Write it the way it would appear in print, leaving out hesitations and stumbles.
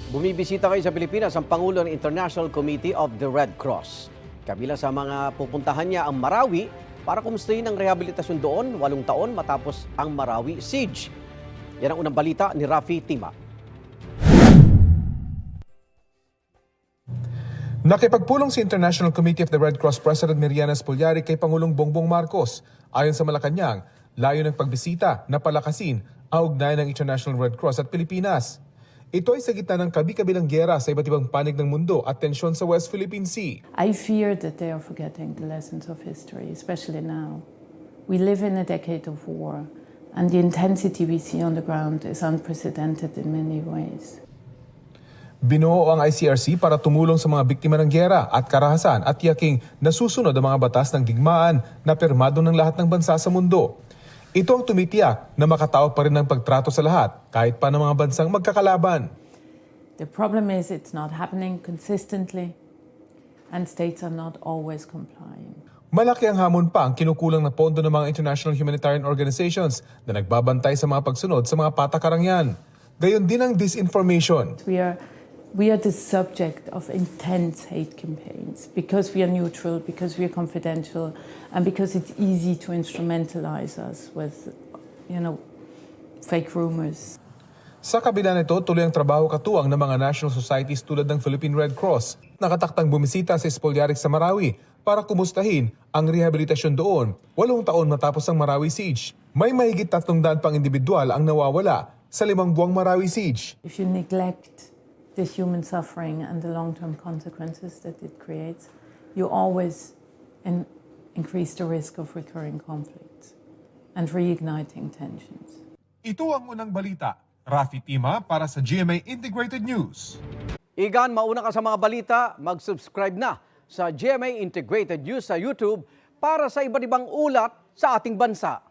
Bumibisita kayo sa Pilipinas ang Pangulo ng International Committee of the Red Cross. Kabila sa mga pupuntahan niya ang Marawi para kumustahin ang rehabilitasyon doon 8 taon matapos ang Marawi siege. Yan ang unang balita ni Rafi Tima. Nakipagpulong si International Committee of the Red Cross President Miriana Spolyari kay Pangulong Bongbong Marcos. Ayon sa Malacanang, layo ng pagbisita na palakasin ang ugnayan ng International Red Cross at Pilipinas. Ito ay sa gitna ng kabi-kabilang gyera sa iba't ibang panig ng mundo at tensyon sa West Philippine Sea. I fear that they are forgetting the lessons of history, especially now. We live in a decade of war, and the intensity we see on the ground is unprecedented in many ways. Binuo ang ICRC para tumulong sa mga biktima ng gyera at karahasan at tiyaking nasusunod ang mga batas ng digmaan na pirmado ng lahat ng bansa sa mundo. Ito ang tumitiyak na makatao pa rin ng pagtrato sa lahat kahit pa ng mga bansang magkakalaban. The problem is it's not happening consistently, and states are not always complying. Malaki ang hamon pa ang kinukulang na pondo ng mga international humanitarian organizations na nagbabantay sa mga pagsunod sa mga patakarang yan. Gayon din ang disinformation. We are the subject of intense hate campaigns because we are neutral, because we are confidential, and because it's easy to instrumentalize us with, fake rumors. Sa kabila nito, tuloy ang trabaho katuwang ng mga national societies tulad ng Philippine Red Cross. Nakataktang bumisita sa Spolyari sa Marawi para kumustahin ang rehabilitasyon doon 8 taon matapos ang Marawi siege. May mahigit 300 pang individual ang nawawala sa 5 buwang Marawi siege. If you neglect the human suffering and the long-term consequences that it creates, you always increase the risk of recurring conflicts and reigniting tensions. Ito ang unang balita. Rafi Tima para sa GMA Integrated News. Igan, mauna ka sa mga balita, mag-subscribe na sa GMA Integrated News sa YouTube para sa iba't ibang ulat sa ating bansa.